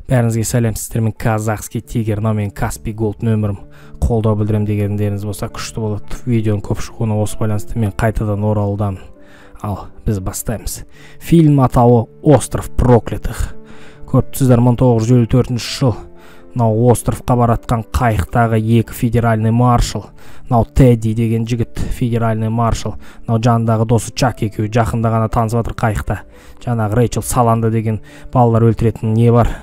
Бәріңізге сәлемсіздер, мен казахский тигер, мынау мен Каспий Голд нөмірім. Қолдау білдірем дегендеріңіз болса күшті болады. Видеоның көп шығуына осы байланысты мен қайтадан оралудамын. Ал біз бастаймыз. Фильм атауы Остров проклятых. Көріпсіздер, 1954 жыл. Мынау островқа баратқан қайықтағы екі федеральный маршал. Мынау Тедди деген жігіт, федеральный маршал. Мынау жанындағы досы Чак екеуі жақында ғана танысып жатыр қайықта. Жаңағы Рэйчел Саланда деген балалар өлтіретін не бар?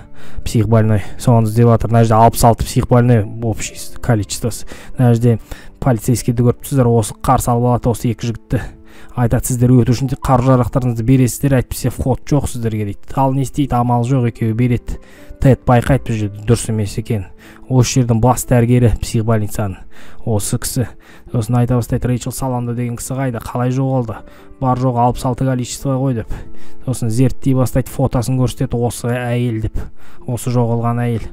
Психбольной. Соны іздеп жатыр. Мына жерде 66 психбольной общий количествосы. Мына жерде полицейскийді көріпсіздер, осы қарсы алып алады осы екі жігітті. Айтады, сіздер өту үшін қару-жарақтарыңызды бересіздер, әйтпесе вход жоқ сіздерге дейді. Ал не істейді, амал жоқ, екеуі береді. Тед байқайды бұл жерде дұрыс емес екен. Осы жердің бас дәрігері психбольницаның. Осы кісі. Сосын айта бастайды, Рэйчел Саланда деген кісі қайда, қалай жоғалды? Бар жоғы 66 количество ғой деп. Сосын зерттей бастайды, фотосын көрсетеді, осы әйел деп. Осы жоғалған әйел.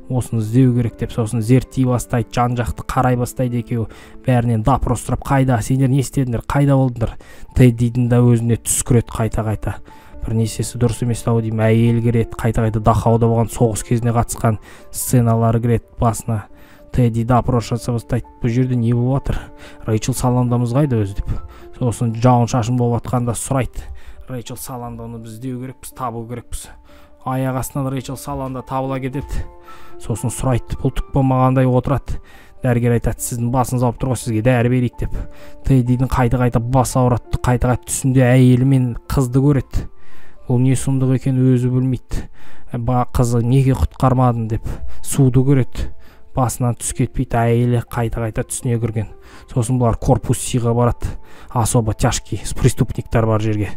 Осыны іздеу керек деп, сосын зерттей бастайды, жан-жақты қарай бастайды екеуі. Бәрінен допрос сұрап, қайда, сендер не істедіңдер, қайда болдыңдар? Теддидің да өзіне түс көреді қайта-қайта. Бір несесі дұрыс емес ау деймін, әйел кіреді, қайта-қайта Дахауда болған соғыс кезіне қатысқан сценалары кіреді басына. Тедди допрос жасап бастайды, бұл жерде не болып жатыр? Рэйчел Саландамыз қайда өзі деп. Сосын жауын-шашын болып жатқанда сұрайды. Рэйчел Саланданы біз іздеу керекпіз, табу керекпіз. Аяқ астынан Рэйчел Саланда табыла кетеді. Сосын сұрайды, бұл түк болмағандай отырады. Дәрігер айтады, сіздің басыңыз ауырып тұр ғой, сізге дәрі берейік деп. Теддидің қайта-қайта бас ауырады, қайта-қайта түсінде әйелі мен қызды көреді. Бұл не сұмдық екен өзі білмейді. Қызы неге құтқармадың деп суды көреді. Басынан түс кетпейді, әйелі қайта-қайта түсіне кірген. Сосын бұлар корпус Сиға барады. Особо тяжкий преступниктар бар жерге.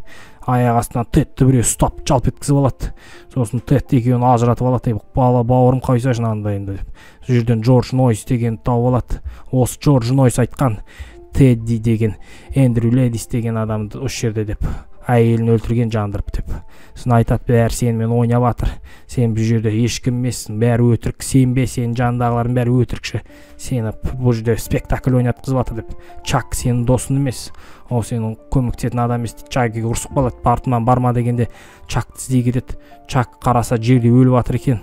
Аяқ астынан Тедді біреу ұстап жалп еткізіп алады. Сосын Тед екеуін ажыратып алады. Бала бауырым қойсайшы андайында деп. Сол жерден Джордж Нойс деген тауып алады. Осы Джордж Нойс айтқан Тедди деген Эндрю Ледис деген адамды осы жерде деп. Әйелін өлтірген жандырып деп. Сосын айтады, бәрі сенімен ойнап жатыр. Сен бұл жерде ешкім емессің, бәрі өтірік. Сенбе, сенің жанындағылардың бәрі өтірікші. Сені бұл жерде спектакль ойнатқызып жатыр деп. Чак сенің досың емес. Ол сенің көмектесетін адам емес дейді. Чакқа ұрсып қалады, артынан барма дегенде Чакты іздей кетеді. Чак қараса жерде өліп жатыр екен.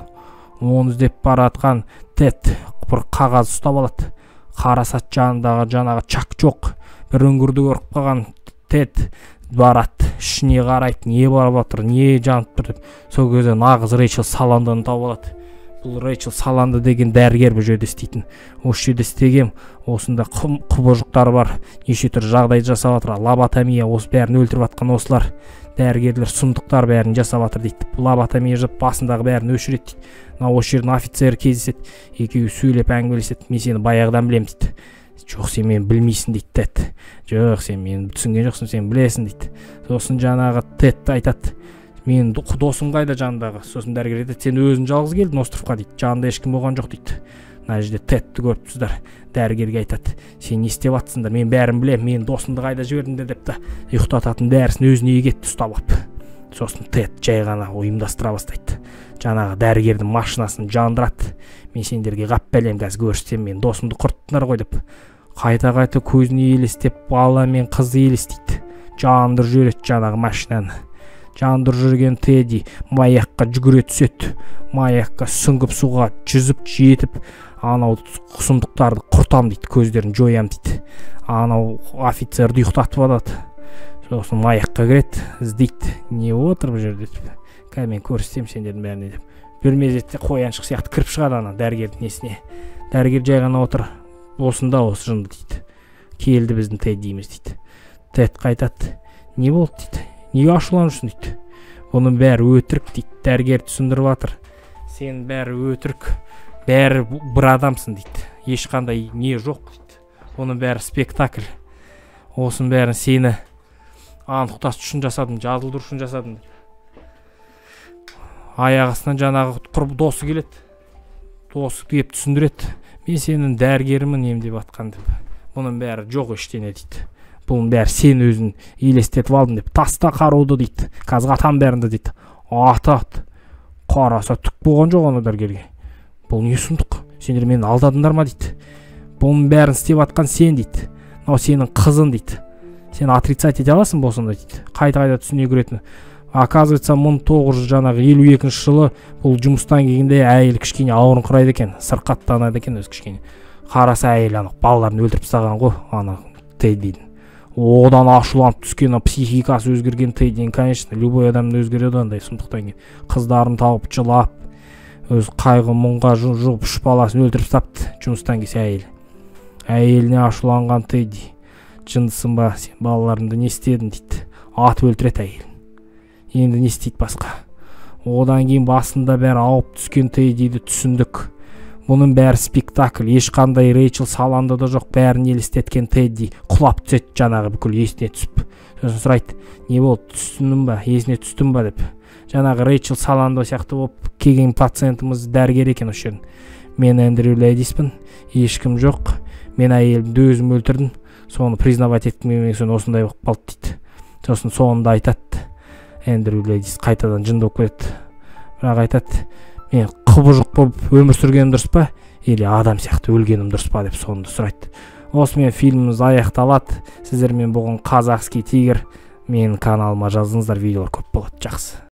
Оны іздеп бара жатқан Тед бір қағаз ұстап алады. Қараса жанағы Чак жоқ. Бір үңгірді көріп қалған Тед барады, ішіне қарайды, не барып жатыр, не жанып тұр деп. Сол кезде нағыз Рэйчел Саланданы тауып алады. Бұл Рэйчел Саланда деген дәрігер бұл жерде істейтін. Осы жерде істеген, осында құбыжықтары бар, неше түрлі жағдай жасап жатыр. Лоботомия, осы бәрін өлтіріп жатқан осылар. Дәрігерлер сұмдықтар бәрін жасап жатыр дейді. Лоботомия жасап басындағы бәрін өшіреді дейді. Мына осы жердің офицері кездеседі, екеуі сөйлеп әңгімелеседі. Мен сені баяғыдан білемін дейді. Жоқ, сен мені білмейсің дейді Тед. Жоқ, сен мені түсінген жоқсың, сен білесің дейді. Сосын жаңағы Тед айтады, мен досым қайда жанындағы? Сосын дәрігер айтады, сен өзің жалғыз келдің островқа дейді. Жанында ешкім болған жоқ дейді. Мына жерде Тедті көріпсіздер. Дәрігерге айтады, сен не істеп жатсыңдар? Мен бәрін білемін, мен досымды қайда жібердіңдер деп та ұйықтататын дәрісін өзіне кетті ұстап алып. Сосын Тед жай ғана ұйымдастыра бастайды. Жаңағы дәрігердің машинасын жандырады. Мен сендерге қап бәлем қазір көрсетемін, мен досымды құрттыңдар ғой деп. Қайта-қайта көзіне елестеп, бала мен қызды елестейді. Жандыр жүреді жаңағы машинаны. Жандыр жүрген Тедди маякқа жүгіре түседі. Маякқа сүңгіп суға жүзіп жетіп, анау сұмдықтарды құртам дейді, көздерін жоям дейді. Анау офицерді ұйықтатып алады. Сосын маякқа кіреді, іздейді. Не отыр бұл жерде деп. Мен көрсетем сендердің бәріне деп. Bir мезетте қояншық сияқты кіріп шығады ана дәрігердің несіне. Дәрігер жай ғана отыр. Осында осы жынды дейді. Келді біздің Теддиіміз дейді. Тед қайтады. Не болды дейді. Неге ашуланышсың дейді. Бұның бәрі өтірік дейді. Дәрігер түсіндіріп жатыр. Сен бәрі өтірік. Бәрі бір адамсың дейді. Ешқандай не жоқ дейді. Оның бәрі спектакль. Осының бәрін сені анықтас үшін жасадым, жазылдыру үшін жасадым. Аяқ астынан жаңағы құрбы досы келеді. Досы келіп түсіндіреді. Мен сенің дәрігерімін емдеп жатқан деп. Бұның бәрі жоқ ештеңе дейді. Бұның бәрі сен өзін елестетіп алдың деп. Таста қаруды дейді. Қазір атам бәрінді дейді. Атады. Қараса түк болған жоқ оны дәрігерге. Бұл не сұмдық? Сендер мені алдадыңдар ма дейді. Бұның бәрін істеп жатқан сен дейді. Мынау сенің қызың дейді. Сен отрицать ете аласың болсында дейді. Қайта түсіне кіретін. Оказывается, 1952 жылы бұл жұмыстан келгенде әйел кішкене ауырыңқырайды екен, сырқаттанады екен өзі кішкене. Қараса әйел ана балаларын өлтіріп тастаған ғой, ана Теддидің. Одан ашуланып түскен, психикасы өзгерген Теддидің, конечно, любой адамды өзгереді андай сондықтан кейін. Қыздарын тауып жылап, өз қайғы мұңға жұғып үш баласын өлтіріп тастапты жұмыстан келсе әйел. Әйеліне ашуланған Тедди, жындысың ба, сен балаларымды не істедің дейді. Атып өлтіреді әйел. Енді не істейді басқа. Одан кейін басында бәрі ауып түскен Теддиді түсіндік. Бұның бәрі спектакль, ешқандай Рейчел саланды да жоқ, бәрін елестеткен Тедди құлап түседі жаңағы бүкіл есіне түсіп. Сосын сұрайды, не болды, түсіндің ба, есіне түстің ба деп. Жаңағы Рейчел саланды сияқты болып келген пациентіміз дәрігер екен осы жерін. Мен Эндрю Лэдиспін, ешкім жоқ, мен әйелімді өзім өлтірдім, соны признавать еткім келмеген соң осындай болып қалды дейді. Сосын соңында айтады, Эндрю Лэдис қайтадан жынды болып кетеді. Бірақ айтады, мен құбыжық болып өмір сүргенім дұрыс па, или адам сияқты өлгенім дұрыс па деп соңында сұрайды. Осымен фильміміз аяқталады. Сіздермен болған Казахский тигр. Менің каналыма жазыңыздар, видеолар көп болады. Жақсы.